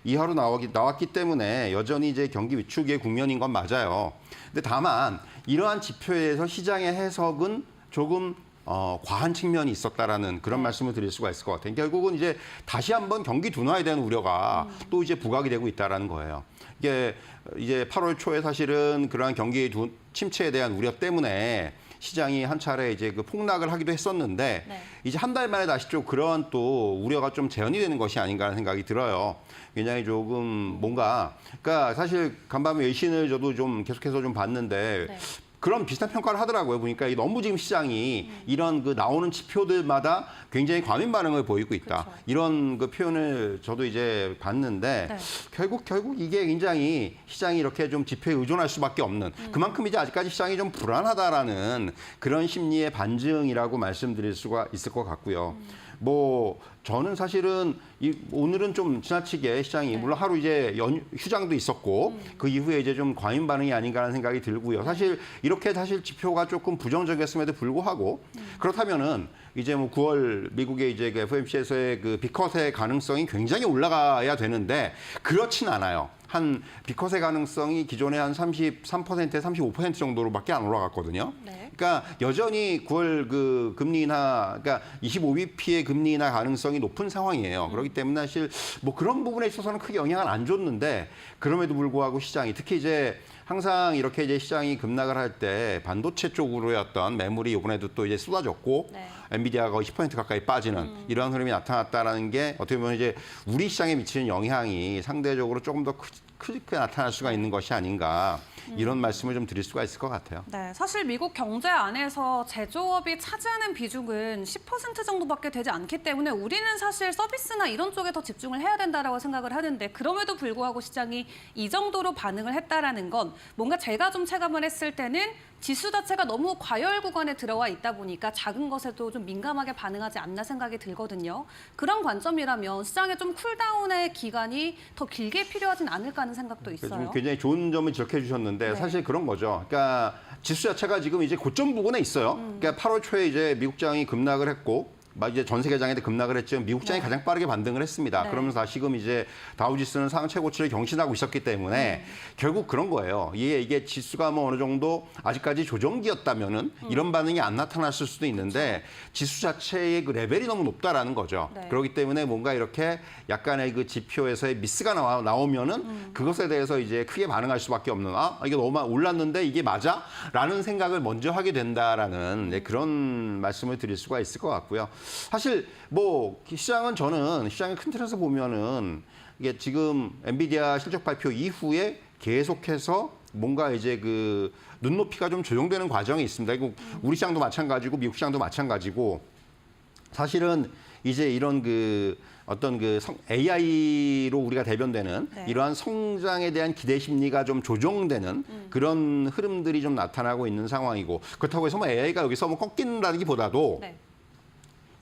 이하로 나왔기 때문에 여전히 이제 경기 위축의 국면인 건 맞아요. 근데 다만 이러한 지표에 대해서 시장의 해석은 조금 과한 측면이 있었다라는 그런 말씀을 드릴 수가 있을 것 같아요. 결국은 이제 다시 한번 경기 둔화에 대한 우려가 또 이제 부각이 되고 있다라는 거예요. 이게 이제 8월 초에 사실은 그러한 경기 침체에 대한 우려 때문에 시장이 한 차례 이제 그 폭락을 하기도 했었는데 네. 이제 한 달 만에 다시 좀 그런 또 우려가 좀 재현이 되는 것이 아닌가 하는 생각이 들어요. 굉장히 조금 뭔가 그러니까 사실 간밤에 외신을 저도 좀 계속해서 좀 봤는데 네. 그런 비슷한 평가를 하더라고요. 보니까 너무 지금 시장이 이런 그 나오는 지표들마다 굉장히 과민 반응을 보이고 있다. 그렇죠. 이런 그 표현을 저도 이제 봤는데 네. 결국 이게 굉장히 시장이 이렇게 좀 지표에 의존할 수밖에 없는 그만큼 이제 아직까지 시장이 좀 불안하다라는 그런 심리의 반증이라고 말씀드릴 수가 있을 것 같고요. 뭐 저는 사실은 오늘은 좀 지나치게 시장이 물론 하루 이제 휴장도 있었고 그 이후에 이제 좀 과민 반응이 아닌가라는 생각이 들고요. 사실 이렇게 사실 지표가 조금 부정적이었음에도 불구하고 그렇다면은 이제 뭐 9월 미국의 이제 그 FOMC에서의 그 빅컷의 가능성이 굉장히 올라가야 되는데 그렇진 않아요. 한 빅컷의 가능성이 기존에 한 33%에 35% 정도로밖에 안 올라갔거든요. 네. 그러니까 여전히 9월 그 금리 인하, 그러니까 25bp의 금리 인하 가능성이 높은 상황이에요. 그렇기 때문에 사실 뭐 그런 부분에 있어서는 크게 영향을 안 줬는데 그럼에도 불구하고 시장이 특히 이제 항상 이렇게 이제 시장이 급락을 할 때 반도체 쪽으로였던 매물이 이번에도 또 이제 쏟아졌고 네. 엔비디아가 거의 10% 가까이 빠지는 이러한 흐름이 나타났다라는 게 어떻게 보면 이제 우리 시장에 미치는 영향이 상대적으로 조금 더 크게 나타날 수가 있는 것이 아닌가 이런 말씀을 좀 드릴 수가 있을 것 같아요. 네, 사실 미국 경제 안에서 제조업이 차지하는 비중은 10% 정도밖에 되지 않기 때문에 우리는 사실 서비스나 이런 쪽에 더 집중을 해야 된다라고 생각을 하는데 그럼에도 불구하고 시장이 이 정도로 반응을 했다라는 건 뭔가 제가 좀 체감을 했을 때는 지수 자체가 너무 과열 구간에 들어와 있다 보니까 작은 것에도 좀 민감하게 반응하지 않나 생각이 들거든요. 그런 관점이라면 시장의 좀 쿨다운의 기간이 더 길게 필요하진 않을까 하는 생각도 있어요. 굉장히 좋은 점을 지적해 주셨는데 네. 사실 그런 거죠. 그러니까 지수 자체가 지금 이제 고점 부근에 있어요. 그러니까 8월 초에 이제 미국장이 급락을 했고 막 이제 전 세계장에도 급락을 했지만 미국장이 가장 빠르게 반등을 했습니다. 네. 그러면서 다시금 이제 다우지수는 상하 최고치를 경신하고 있었기 때문에 결국 그런 거예요. 이게 지수가 뭐 어느 정도 아직까지 조정기였다면은 이런 반응이 안 나타났을 수도 있는데 지수 자체의 그 레벨이 너무 높다라는 거죠. 네. 그렇기 때문에 뭔가 이렇게 약간의 그 지표에서의 미스가 나오면은 그것에 대해서 이제 크게 반응할 수밖에 없는 이게 너무 올랐는데 이게 맞아? 라는 생각을 먼저 하게 된다라는 그런 말씀을 드릴 수가 있을 것 같고요. 사실 뭐 시장은 저는 시장의 큰 틀에서 보면은 이게 지금 엔비디아 실적 발표 이후에 계속해서 뭔가 이제 그 눈높이가 좀 조정되는 과정이 있습니다. 이거 우리 시장도 마찬가지고 미국 시장도 마찬가지고 사실은 이제 이런 그 어떤 그 AI로 우리가 대변되는 네. 이러한 성장에 대한 기대 심리가 좀 조정되는 그런 흐름들이 좀 나타나고 있는 상황이고 그렇다고 해서 뭐 AI가 여기서 뭐 꺾인다기보다도 네.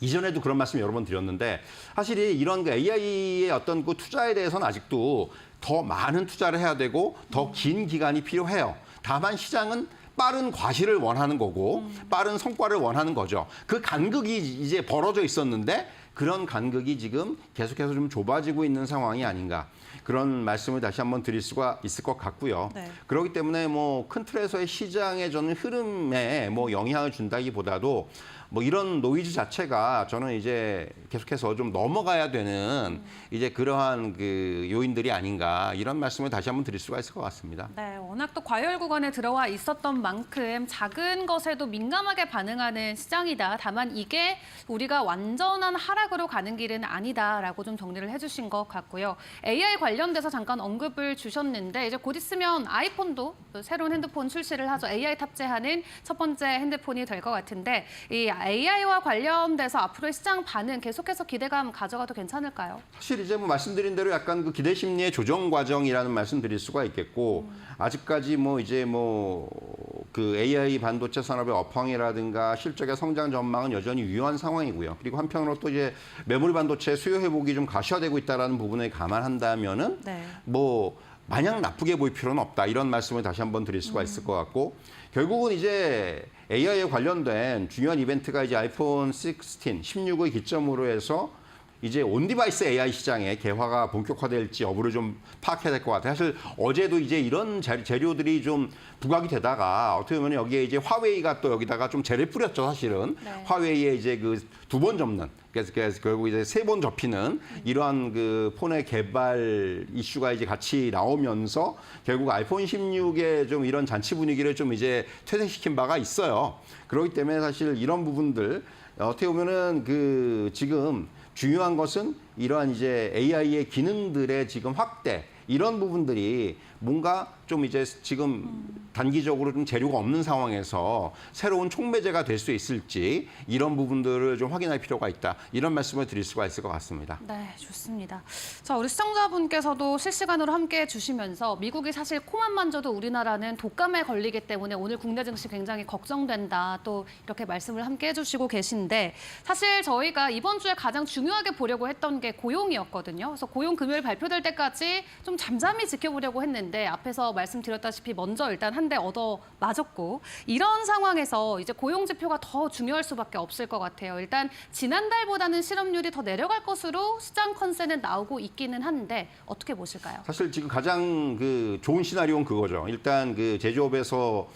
이전에도 그런 말씀 여러 번 드렸는데 사실 이런 그 AI의 어떤 그 투자에 대해서는 아직도 더 많은 투자를 해야 되고 더 긴 기간이 필요해요. 다만 시장은 빠른 과실을 원하는 거고 빠른 성과를 원하는 거죠. 그 간극이 이제 벌어져 있었는데 그런 간극이 지금 계속해서 좀 좁아지고 있는 상황이 아닌가. 그런 말씀을 다시 한번 드릴 수가 있을 것 같고요. 네. 그렇기 때문에 뭐 큰 틀에서의 시장의 저는 흐름에 뭐 영향을 준다기보다도 뭐 이런 노이즈 자체가 저는 이제 계속해서 좀 넘어가야 되는 이제 그러한 그 요인들이 아닌가 이런 말씀을 다시 한번 드릴 수가 있을 것 같습니다. 네, 워낙 또 과열 구간에 들어와 있었던 만큼 작은 것에도 민감하게 반응하는 시장이다. 다만 이게 우리가 완전한 하락으로 가는 길은 아니다라고 좀 정리를 해주신 것 같고요. AI 관련돼서 잠깐 언급을 주셨는데 이제 곧 있으면 아이폰도 새로운 핸드폰 출시를 하죠. AI 탑재하는 첫 번째 핸드폰이 될 것 같은데 이 AI와 관련돼서 앞으로의 시장 반응 계속해서 기대감 가져가도 괜찮을까요? 사실 이제 뭐 말씀드린 대로 약간 그 기대 심리의 조정 과정이라는 말씀 드릴 수가 있겠고 아직까지 뭐 이제 뭐 그 AI 반도체 산업의 업황이라든가 실적의 성장 전망은 여전히 유효한 상황이고요. 그리고 한편으로 또 이제 메모리 반도체 수요 회복이 좀 가시화되고 있다라는 부분을 감안한다면은 네. 뭐 마냥 나쁘게 보일 필요는 없다 이런 말씀을 다시 한번 드릴 수가 있을 것 같고 결국은 이제 AI에 관련된 중요한 이벤트가 이제 아이폰 16, 16의 기점으로 해서 이제 온디바이스 AI 시장의 개화가 본격화될지 여부를 좀 파악해야 될 것 같아요. 사실 어제도 이제 이런 재료들이 좀 부각이 되다가 어떻게 보면 여기에 이제 화웨이가 또 여기다가 좀 재를 뿌렸죠, 사실은. 네. 화웨이에 이제 그 두 번 접는 그래서 결국 이제 세 번 접히는 이러한 그 폰의 개발 이슈가 이제 같이 나오면서 결국 아이폰 16의 좀 이런 잔치 분위기를 좀 이제 퇴색시킨 바가 있어요. 그렇기 때문에 사실 이런 부분들 어떻게 보면은 그 지금 중요한 것은 이러한 이제 AI의 기능들의 지금 확대 이런 부분들이 뭔가 좀 이제 지금 단기적으로 좀 재료가 없는 상황에서 새로운 촉매제가 될 수 있을지 이런 부분들을 좀 확인할 필요가 있다. 이런 말씀을 드릴 수가 있을 것 같습니다. 네, 좋습니다. 자, 우리 시청자분께서도 실시간으로 함께 해주시면서 미국이 사실 코만 만져도 우리나라는 독감에 걸리기 때문에 오늘 국내 증시 굉장히 걱정된다. 또 이렇게 말씀을 함께 해주시고 계신데 사실 저희가 이번 주에 가장 중요하게 보려고 했던 게 고용이었거든요. 그래서 고용 금요일 발표될 때까지 좀 잠잠히 지켜보려고 했는데 앞에서 말씀드렸다시피 먼저 일단 한 대 얻어 맞았고 이런 상황에서 이제 고용 지표가 더 중요할 수밖에 없을 것 같아요. 일단 지난달보다는 실업률이 더 내려갈 것으로 시장 컨센은 나오고 있기는 한데 어떻게 보실까요? 사실 지금 가장 그 좋은 시나리오는 그거죠. 일단 그 제조업에서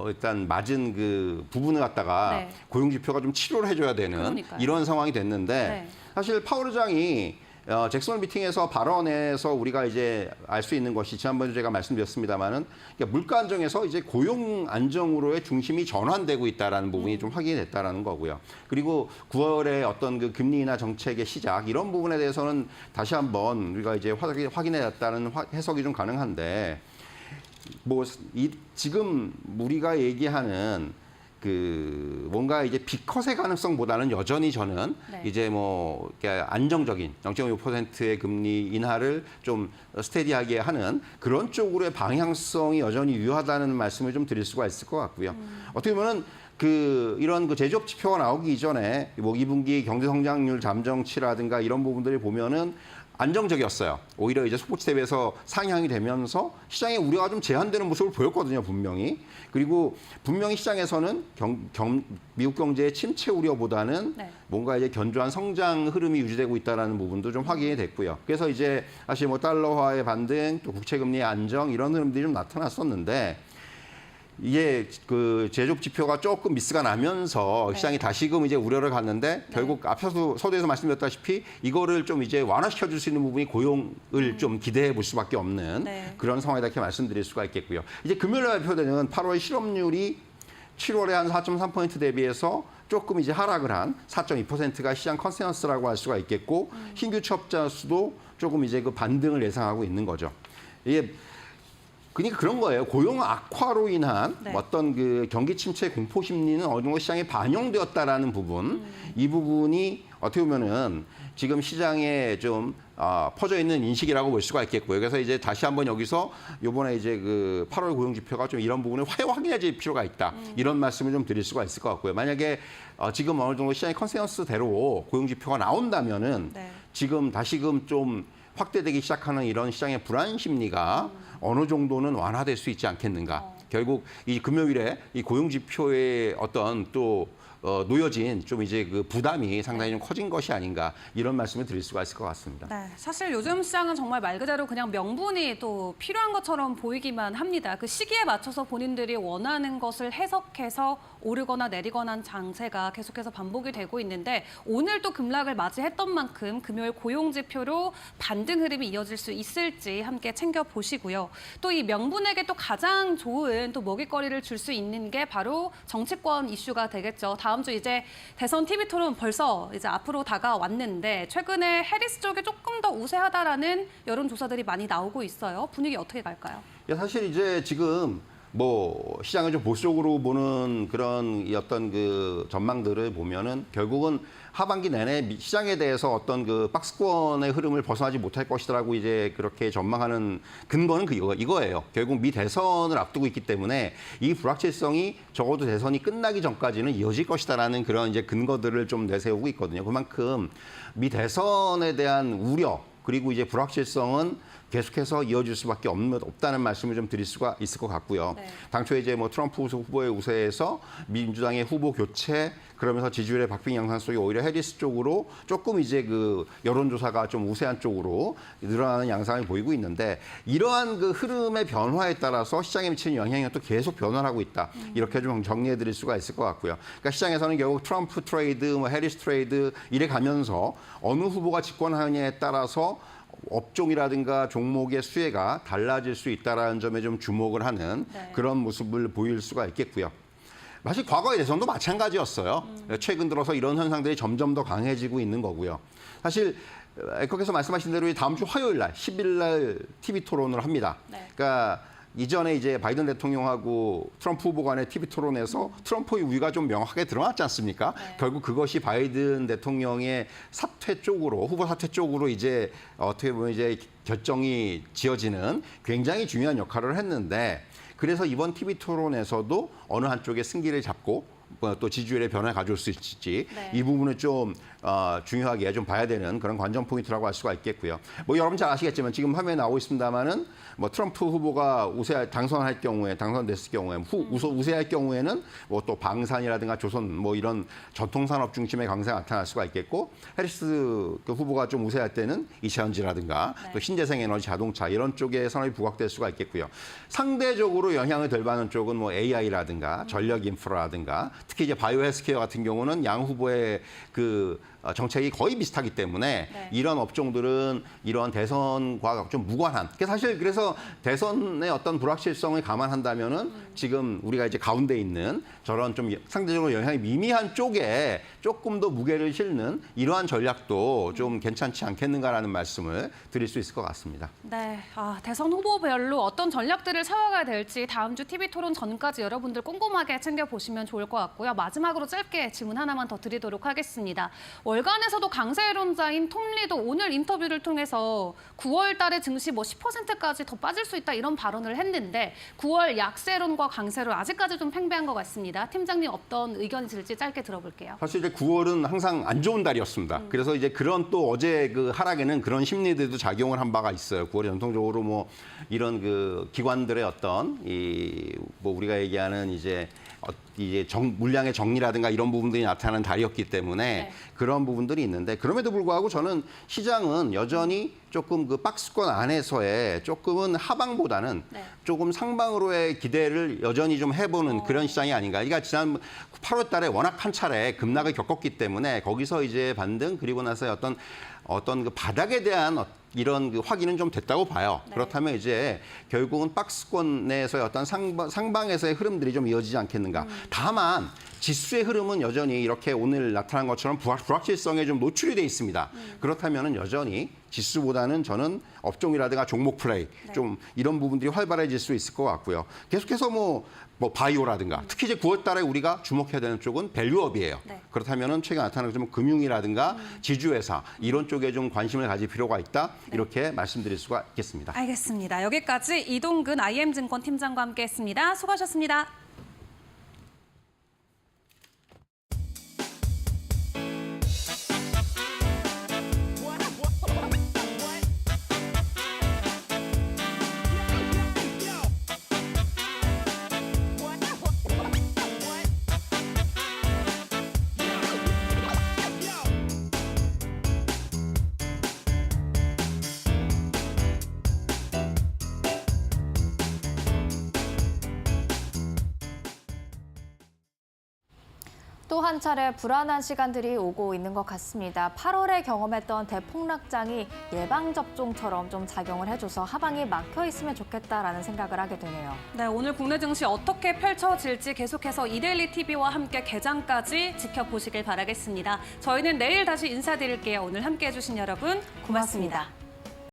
일단 맞은 그 부분을 갖다가 네. 고용 지표가 좀 치료를 해줘야 되는 그러니까요. 이런 상황이 됐는데 네. 사실 파월 의장이 잭슨 미팅에서 발언에서 우리가 이제 알 수 있는 것이 지난번에 제가 말씀드렸습니다만은 물가 안정에서 이제 고용 안정으로의 중심이 전환되고 있다라는 부분이 좀 확인이 됐다라는 거고요. 그리고 9월에 어떤 그 금리 인하 정책의 시작 이런 부분에 대해서는 다시 한번 우리가 이제 확인해냈다는 해석이 좀 가능한데 뭐 지금 우리가 얘기하는 그 뭔가 이제 비컷의 가능성보다는 여전히 저는 네. 이제 뭐 이렇게 안정적인 0.5%의 금리 인하를 좀 스테디하게 하는 그런 쪽으로의 방향성이 여전히 유효하다는 말씀을 좀 드릴 수가 있을 것 같고요. 어떻게 보면은 그 이런 그 제조업 지표가 나오기 이전에 뭐 2분기 경제 성장률 잠정치라든가 이런 부분들을 보면은 안정적이었어요. 오히려 이제 스포츠 대비해서 상향이 되면서 시장의 우려가 좀 제한되는 모습을 보였거든요, 분명히. 그리고 분명히 시장에서는 미국 경제의 침체 우려보다는 네. 뭔가 이제 견조한 성장 흐름이 유지되고 있다는 부분도 좀 확인이 됐고요. 그래서 이제 사실 뭐 달러화의 반등, 또 국채금리의 안정 이런 흐름들이 좀 나타났었는데 이게 그 제조업 지표가 조금 미스가 나면서 시장이 다시금 이제 우려를 갔는데 결국 앞서도 서두에서 말씀드렸다시피 이거를 좀 이제 완화시켜 줄 수 있는 부분이 고용을 좀 기대해 볼 수밖에 없는 네. 그런 상황이다 이렇게 말씀드릴 수가 있겠고요. 이제 금요일에 발표되는 8월 실업률이 7월에 한 4.3% 대비해서 조금 이제 하락을 한 4.2%가 시장 컨센서스라고 할 수가 있겠고 신규 취업자 수도 조금 이제 그 반등을 예상하고 있는 거죠. 이게 그러니까 그런 거예요. 고용 악화로 인한 네. 어떤 그 경기 침체 공포 심리는 어느 정도 시장에 반영되었다라는 부분, 이 부분이 어떻게 보면은 지금 시장에 좀 퍼져 있는 인식이라고 볼 수가 있겠고요. 그래서 이제 다시 한번 여기서 이번에 이제 그 8월 고용 지표가 좀 이런 부분을 확인해질 필요가 있다. 이런 말씀을 좀 드릴 수가 있을 것 같고요. 만약에 지금 어느 정도 시장의 컨센서스대로 고용 지표가 나온다면은 네. 지금 다시금 좀 확대되기 시작하는 이런 시장의 불안 심리가 어느 정도는 완화될 수 있지 않겠는가. 결국 이 금요일에 이 고용 지표의 어떤 또 놓여진 좀 이제 그 부담이 상당히 좀 커진 것이 아닌가 이런 말씀을 드릴 수가 있을 것 같습니다. 네, 사실 요즘 시장은 정말 말 그대로 그냥 명분이 또 필요한 것처럼 보이기만 합니다. 그 시기에 맞춰서 본인들이 원하는 것을 해석해서 오르거나 내리거나 한 장세가 계속해서 반복이 되고 있는데 오늘 또 급락을 맞이했던 만큼 금요일 고용 지표로 반등 흐름이 이어질 수 있을지 함께 챙겨보시고요. 또 이 명분에게 또 가장 좋은 또 먹잇거리를 줄 수 있는 게 바로 정치권 이슈가 되겠죠. 다음 주 이제 대선 TV 토론 벌써 이제 앞으로 다가왔는데 최근에 해리스 쪽이 조금 더 우세하다라는 여론조사들이 많이 나오고 있어요. 분위기 어떻게 갈까요? 사실 이제 지금 뭐 시장을 좀 보수적으로 보는 그런 이 어떤 그 전망들을 보면은 결국은 하반기 내내 시장에 대해서 어떤 그 박스권의 흐름을 벗어나지 못할 것이라고 이제 그렇게 전망하는 근거는 이거예요. 결국 미 대선을 앞두고 있기 때문에 이 불확실성이 적어도 대선이 끝나기 전까지는 이어질 것이다라는 그런 이제 근거들을 좀 내세우고 있거든요. 그만큼 미 대선에 대한 우려 그리고 이제 불확실성은 계속해서 이어질 수밖에 없다는 말씀을 좀 드릴 수가 있을 것 같고요. 네. 당초에 이제 뭐 트럼프 후보의 우세에서 민주당의 후보 교체 그러면서 지지율의 박빙 양상 속에 오히려 해리스 쪽으로 조금 이제 그 여론조사가 좀 우세한 쪽으로 늘어나는 양상을 보이고 있는데 이러한 그 흐름의 변화에 따라서 시장에 미치는 영향이 또 계속 변화하고 있다. 이렇게 좀 정리해 드릴 수가 있을 것 같고요. 그러니까 시장에서는 결국 트럼프 트레이드, 뭐 해리스 트레이드 이래 가면서 어느 후보가 집권하느냐에 따라서 업종이라든가 종목의 수혜가 달라질 수 있다는 점에 좀 주목을 하는 네. 그런 모습을 보일 수가 있겠고요. 사실 과거의 대선도 마찬가지였어요. 최근 들어서 이런 현상들이 점점 더 강해지고 있는 거고요. 사실 앵커께서 말씀하신 대로 다음 주 화요일 날 10일 날 TV 토론을 합니다. 네. 그러니까 이전에 이제 바이든 대통령하고 트럼프 후보 간의 TV 토론에서 트럼프의 우위가 좀 명확하게 드러났지 않습니까? 네. 결국 그것이 바이든 대통령의 사퇴 쪽으로 후보 사퇴 쪽으로 이제 어떻게 보면 이제 결정이 지어지는 굉장히 중요한 역할을 했는데 그래서 이번 TV 토론에서도 어느 한쪽의 승기를 잡고 또 지지율의 변화를 가져올 수 있을지 네. 이 부분을 좀 중요하게 좀 봐야 되는 그런 관전 포인트라고 할 수가 있겠고요. 뭐 여러분 잘 아시겠지만 지금 화면에 나오고 있습니다만은 뭐 트럼프 후보가 당선될 경우에 우세할 경우에는 뭐 또 방산이라든가 조선 뭐 이런 전통산업 중심의 강세가 나타날 수가 있겠고 해리스 그 후보가 좀 우세할 때는 이차전지라든가 네. 또 신재생에너지 자동차 이런 쪽에 산업이 부각될 수가 있겠고요. 상대적으로 영향을 덜 받는 쪽은 뭐 AI라든가 전력 인프라라든가 특히 이제 바이오 헬스케어 같은 경우는 양 후보의 그 정책이 거의 비슷하기 때문에 네. 이런 업종들은 이런 대선과 좀 무관한. 사실 그래서 대선의 어떤 불확실성을 감안한다면은 지금 우리가 이제 가운데 있는 저런 좀 상대적으로 영향이 미미한 쪽에 조금 더 무게를 실는 이러한 전략도 좀 괜찮지 않겠는가라는 말씀을 드릴 수 있을 것 같습니다. 네, 대선 후보별로 어떤 전략들을 세워가야 될지 다음 주 TV 토론 전까지 여러분들 꼼꼼하게 챙겨보시면 좋을 것 같고요. 마지막으로 짧게 질문 하나만 더 드리도록 하겠습니다. 월간에서도 강세론자인 톰리도 오늘 인터뷰를 통해서 9월 달에 증시 뭐 10%까지 더 빠질 수 있다 이런 발언을 했는데 9월 약세론과 강세론 아직까지 좀 팽배한 것 같습니다. 팀장님 어떤 의견이 들지 짧게 들어볼게요. 사실 이제 9월은 항상 안 좋은 달이었습니다. 그래서 이제 그런 또 어제 그 하락에는 그런 심리들도 작용을 한 바가 있어요. 9월이 전통적으로 뭐 이런 그 기관들의 어떤 이 뭐 우리가 얘기하는 이제 물량의 정리라든가 이런 부분들이 나타나는 달이었기 때문에 네. 그런 부분들이 있는데 그럼에도 불구하고 저는 시장은 여전히 조금 그 박스권 안에서의 조금은 하방보다는 네. 조금 상방으로의 기대를 여전히 좀 해보는 그런 시장이 아닌가. 그러니까 지난 8월 달에 워낙 한 차례 급락을 겪었기 때문에 거기서 이제 반등 그리고 나서 어떤 그 바닥에 대한 이런 그 확인은 좀 됐다고 봐요. 네. 그렇다면 이제 결국은 박스권 내에서의 어떤 상방에서의 흐름들이 좀 이어지지 않겠는가. 다만 지수의 흐름은 여전히 이렇게 오늘 나타난 것처럼 불확실성에 좀 노출이 돼 있습니다. 그렇다면은 여전히 지수보다는 저는 업종이라든가 종목 플레이 좀 이런 부분들이 활발해질 수 있을 것 같고요. 계속해서 뭐 바이오라든가 특히 이제 9월 달에 우리가 주목해야 되는 쪽은 밸류업이에요. 네. 그렇다면은 최근 나타나는 좀 금융이라든가 지주회사 이런 쪽에 좀 관심을 가질 필요가 있다. 이렇게 말씀드릴 수가 있겠습니다. 알겠습니다. 여기까지 이동근 IM증권 팀장과 함께했습니다. 수고하셨습니다. 또 한 차례 불안한 시간들이 오고 있는 것 같습니다. 8월에 경험했던 대폭락장이 예방접종처럼 좀 작용을 해줘서 하방이 막혀 있으면 좋겠다라는 생각을 하게 되네요. 네, 오늘 국내 증시 어떻게 펼쳐질지 계속해서 이데일리 TV와 함께 개장까지 지켜보시길 바라겠습니다. 저희는 내일 다시 인사드릴게요. 오늘 함께해 주신 여러분 고맙습니다.